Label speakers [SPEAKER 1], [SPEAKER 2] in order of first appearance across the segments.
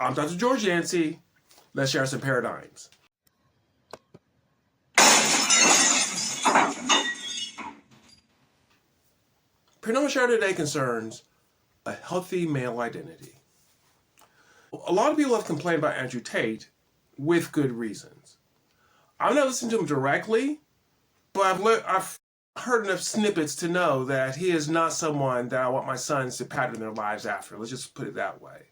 [SPEAKER 1] I'm Dr. George Yancey. Let's share some paradigms. Paradigm we share today concerns a healthy male identity. A lot of people have complained about Andrew Tate with good reasons. I've not listened to him directly, but I've heard enough snippets to know that he is not someone that I want my sons to pattern their lives after. Let's just put it that way.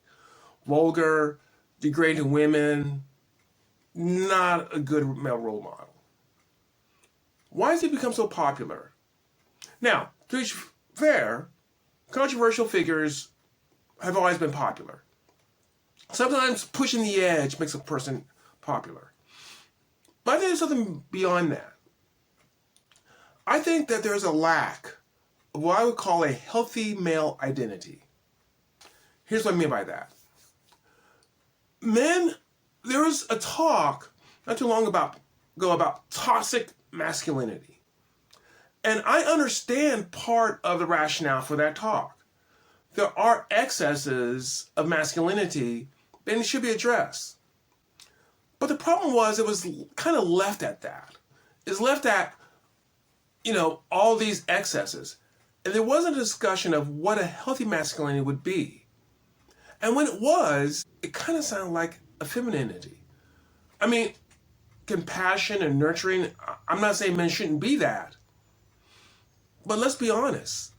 [SPEAKER 1] Vulgar, degrading women, not a good male role model. Why has he become so popular? Now, to be fair, controversial figures have always been popular. Sometimes pushing the edge makes a person popular. But I think there's something beyond that. I think that there's a lack of what I would call a healthy male identity. Here's what I mean by that. Men, there was a talk not too long ago about toxic masculinity. And I understand part of the rationale for that talk. There are excesses of masculinity and it should be addressed. But the problem was it was kind of left at that. It's left at, all these excesses. And there wasn't a discussion of what a healthy masculinity would be. And when it was, it kind of sounded like a femininity. I mean, compassion and nurturing, I'm not saying men shouldn't be that. But let's be honest.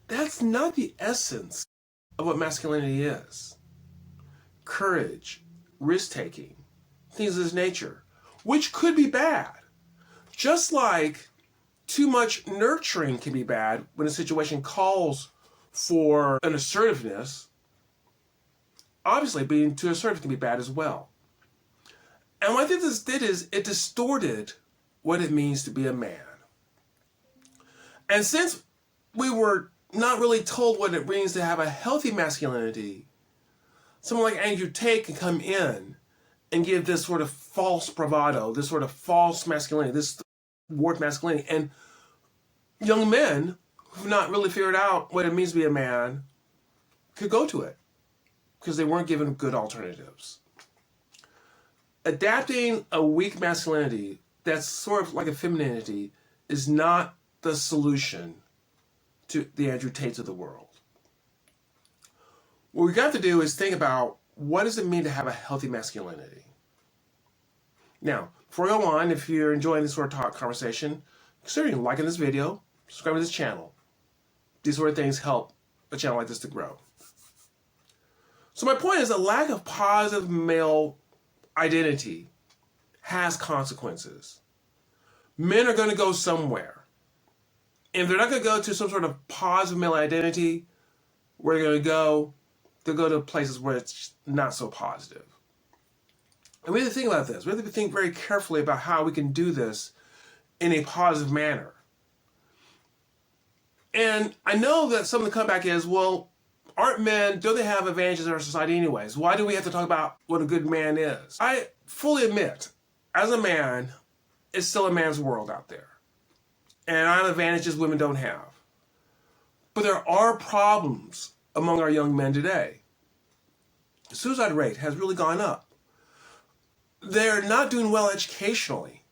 [SPEAKER 1] That's not the essence of what masculinity is. Courage, risk-taking, things of this nature, which could be bad. Just like too much nurturing can be bad when a situation calls for an assertiveness, obviously being too assertive can be bad as well. And what I think this did is it distorted what it means to be a man. And since we were not really told what it means to have a healthy masculinity, someone like Andrew Tate can come in and give this sort of false bravado, this sort of false masculinity, this warped masculinity. And young men who've not really figured out what it means to be a man could go to it because they weren't given good alternatives. Adapting a weak masculinity that's sort of like a femininity is not the solution to the Andrew Tates of the world. What we got to do is think about what does it mean to have a healthy masculinity. Now, before I go on, if you're enjoying this sort of talk conversation, consider liking this video, subscribe to this channel. These sort of things help a channel like this to grow. So my point is a lack of positive male identity has consequences. Men are going to go somewhere. If they're not going to go to some sort of positive male identity, where they're going to go, they'll go to places where it's not so positive. And we have to think about this. We have to think very carefully about how we can do this in a positive manner. And I know that some of the comeback is, well, aren't men, don't they have advantages in our society anyways? Why do we have to talk about what a good man is? I fully admit, as a man, it's still a man's world out there. And I have advantages women don't have. But there are problems among our young men today. The suicide rate has really gone up. They're not doing well educationally.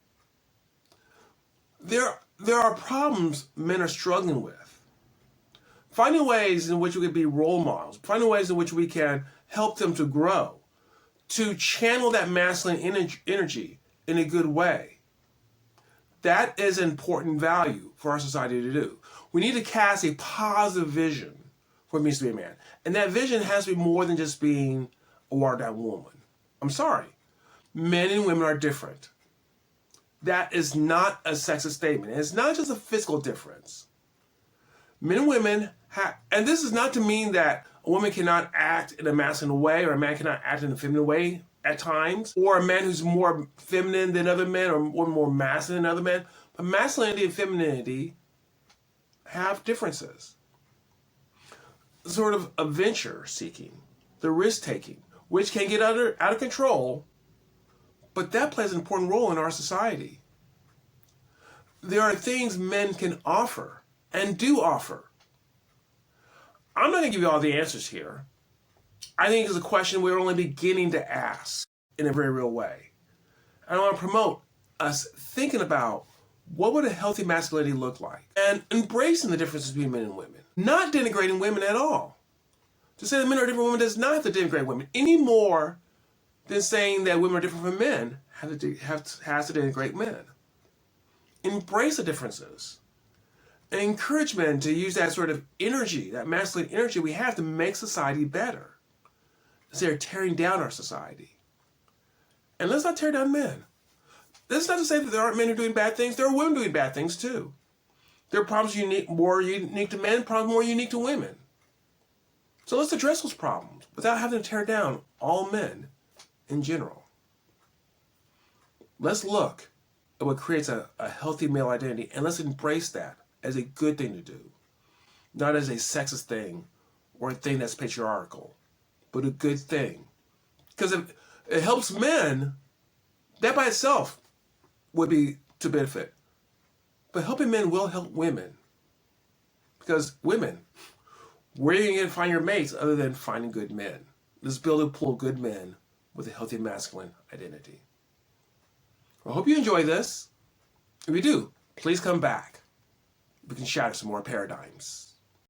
[SPEAKER 1] There are problems men are struggling with. Finding ways in which we can be role models, finding ways in which we can help them to grow, to channel that masculine energy in a good way. That is an important value for our society to do. We need to cast a positive vision for what it means to be a man. And that vision has to be more than just being a watered-down woman. I'm sorry. Men and women are different. That is not a sexist statement. It's not just a physical difference. Men and women have, and this is not to mean that a woman cannot act in a masculine way or a man cannot act in a feminine way at times, or a man who's more feminine than other men or more masculine than other men. But masculinity and femininity have differences. Sort of adventure seeking, the risk taking, which can get out of control, but that plays an important role in our society. There are things men can offer and do offer. I'm not going to give you all the answers here. I think is a question we're only beginning to ask in a very real way. And I want to promote us thinking about what would a healthy masculinity look like and embracing the differences between men and women, not denigrating women at all. To say that men are different from women does not have to denigrate women any more than saying that women are different from men has to denigrate men. Embrace the differences and encourage men to use that sort of energy, that masculine energy we have to make society better. Instead of tearing down our society. And let's not tear down men. This is not to say that there aren't men who are doing bad things. There are women doing bad things too. There are problems more unique to men, problems more unique to women. So let's address those problems without having to tear down all men in general. Let's look at what creates a healthy male identity, and let's embrace that as a good thing to do, not as a sexist thing or a thing that's patriarchal, but a good thing. Because if it helps men, that by itself would be to benefit. But helping men will help women. Because women, where are you going to find your mates other than finding good men? Let's build a pool of good men with a healthy masculine identity. I hope you enjoy this. If you do, please come back. We can shatter some more paradigms.